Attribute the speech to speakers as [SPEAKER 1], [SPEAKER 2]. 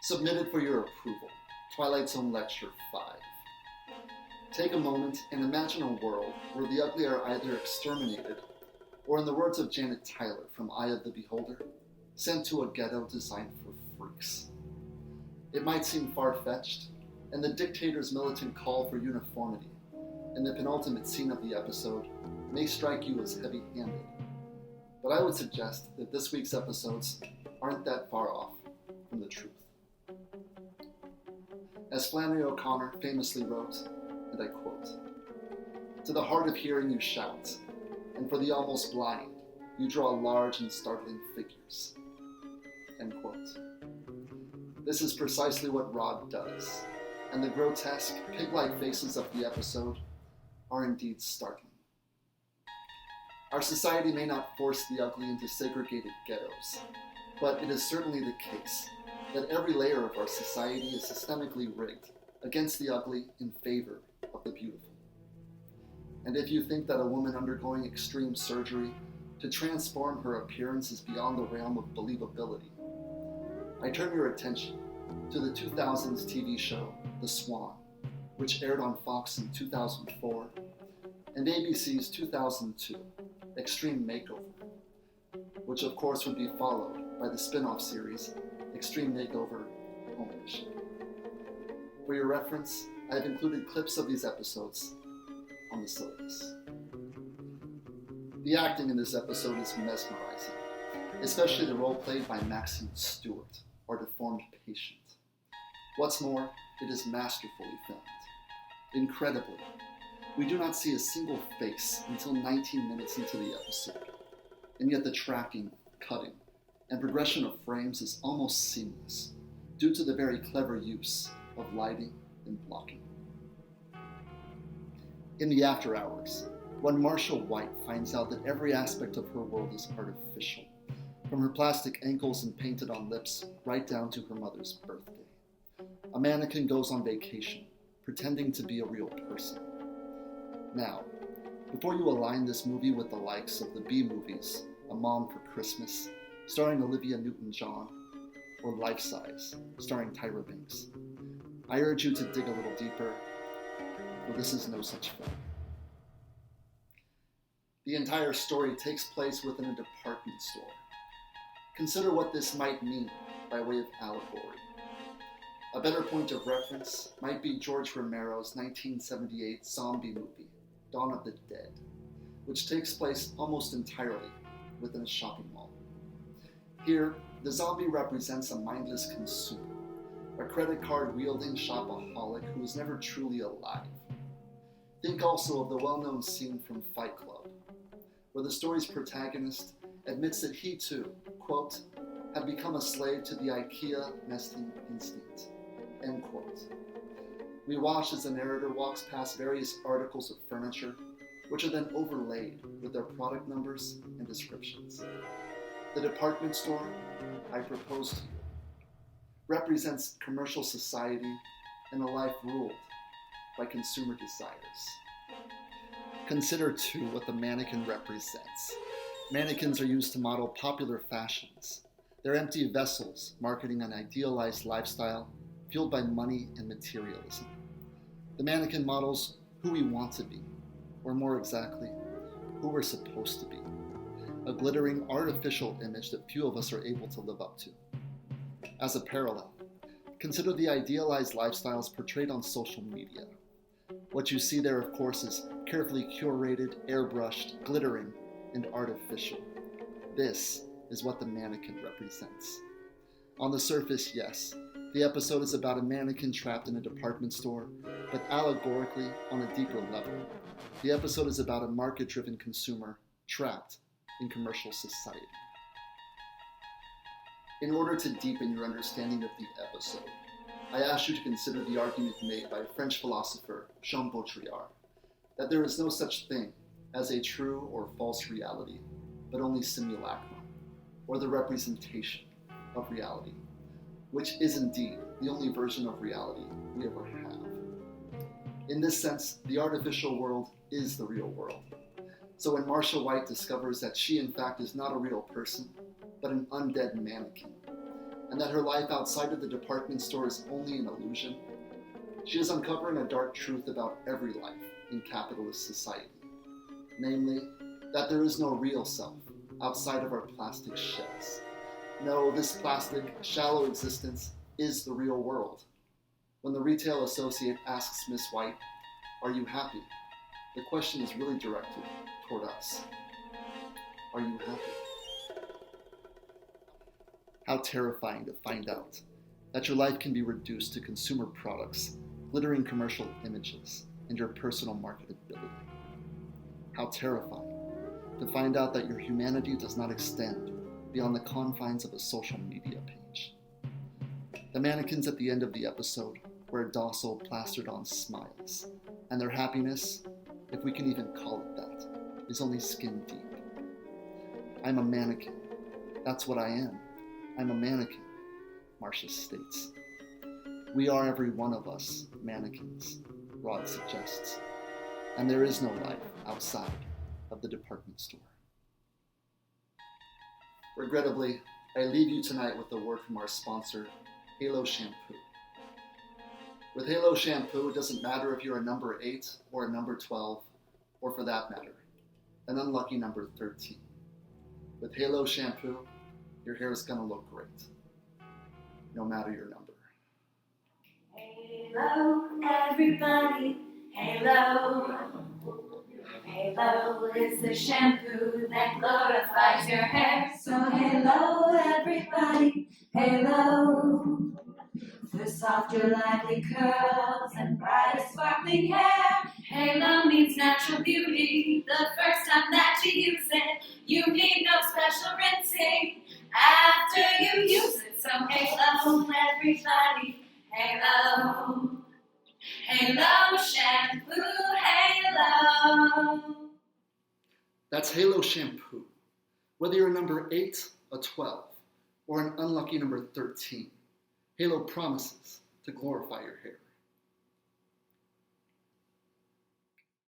[SPEAKER 1] Submitted for your approval, Twilight's Own Lecture 5. Take a moment and imagine a world where the ugly are either exterminated, or in the words of Janet Tyler from Eye of the Beholder, sent to a ghetto designed for freaks. It might seem far-fetched, and the dictator's militant call for uniformity in the penultimate scene of the episode may strike you as heavy-handed, but I would suggest that this week's episodes aren't that far off from the truth. As Flannery O'Connor famously wrote, and I quote, "To the hard of hearing you shout, and for the almost blind you draw large and startling figures." End quote. This is precisely what Rod does, and the grotesque, pig-like faces of the episode are indeed startling. Our society may not force the ugly into segregated ghettos, but it is certainly the case that every layer of our society is systemically rigged against the ugly in favor of the beautiful. And if you think that a woman undergoing extreme surgery to transform her appearance is beyond the realm of believability, I turn your attention to the 2000s TV show The Swan, which aired on Fox in 2004, and ABC's 2002 Extreme Makeover, which of course would be followed by the spin-off series Extreme Makeover Home Edition. For your reference, I have included clips of these episodes on the syllabus. The acting in this episode is mesmerizing, especially the role played by Maxine Stewart, our deformed patient. What's more, it is masterfully filmed. Incredibly, we do not see a single face until 19 minutes into the episode, and yet the tracking, cutting, and progression of frames is almost seamless due to the very clever use of lighting and blocking. In the after hours, when Marcia White finds out that every aspect of her world is artificial, from her plastic ankles and painted on lips right down to her mother's birthday, a mannequin goes on vacation, pretending to be a real person. Now, before you align this movie with the likes of the B-movies, A Mom for Christmas, starring Olivia Newton-John, or Life Size, starring Tyra Banks, I urge you to dig a little deeper, for this is no such film. The entire story takes place within a department store. Consider what this might mean by way of allegory. A better point of reference might be George Romero's 1978 zombie movie, Dawn of the Dead, which takes place almost entirely within a shopping mall. Here, the zombie represents a mindless consumer, a credit card wielding shopaholic who is never truly alive. Think also of the well-known scene from Fight Club, where the story's protagonist admits that he too, quote, had become a slave to the IKEA nesting instinct, end quote. We watch as the narrator walks past various articles of furniture, which are then overlaid with their product numbers and descriptions. The department store, I propose to you, represents commercial society and a life ruled by consumer desires. Consider too what the mannequin represents. Mannequins are used to model popular fashions. They're empty vessels marketing an idealized lifestyle fueled by money and materialism. The mannequin models who we want to be, or more exactly, who we're supposed to be. A glittering, artificial image that few of us are able to live up to. As a parallel, consider the idealized lifestyles portrayed on social media. What you see there, of course, is carefully curated, airbrushed, glittering, and artificial. This is what the mannequin represents. On the surface, yes, the episode is about a mannequin trapped in a department store, but allegorically, on a deeper level, the episode is about a market-driven consumer trapped in commercial society. In order to deepen your understanding of the episode, I ask you to consider the argument made by French philosopher Jean Baudrillard that there is no such thing as a true or false reality, but only simulacrum, or the representation of reality, which is indeed the only version of reality we ever have. In this sense, the artificial world is the real world. So when Marcia White discovers that she in fact is not a real person, but an undead mannequin, and that her life outside of the department store is only an illusion, she is uncovering a dark truth about every life in capitalist society. Namely, that there is no real self outside of our plastic shells. No, this plastic, shallow existence is the real world. When the retail associate asks Miss White, "Are you happy?" the question is really directed toward us. Are you happy? How terrifying to find out that your life can be reduced to consumer products, glittering commercial images, and your personal marketability. How terrifying to find out that your humanity does not extend beyond the confines of a social media page. The mannequins at the end of the episode wear docile, plastered-on smiles, and their happiness, if we can even call it that, is only skin deep. I'm a mannequin. That's what I am. I'm a mannequin, Marcia states. We are, every one of us, mannequins, Rod suggests. And there is no life outside of the department store. Regrettably, I leave you tonight with a word from our sponsor, Halo Shampoo. With Halo Shampoo, it doesn't matter if you're a number 8 or a number 12, or for that matter, an unlucky number 13. With Halo Shampoo, your hair is going to look great, no matter your number.
[SPEAKER 2] Halo, everybody, Halo. Halo is the shampoo that glorifies your hair. So Halo, everybody, Halo. For softer, lively curls and brighter, sparkling hair. Halo means natural beauty. The first time that you use it, you need no special rinsing after you use it. So Halo, everybody, Halo. Halo Shampoo, Halo.
[SPEAKER 1] That's Halo Shampoo. Whether you're a number 8, a 12, or an unlucky number 13, Halo promises to glorify your hair.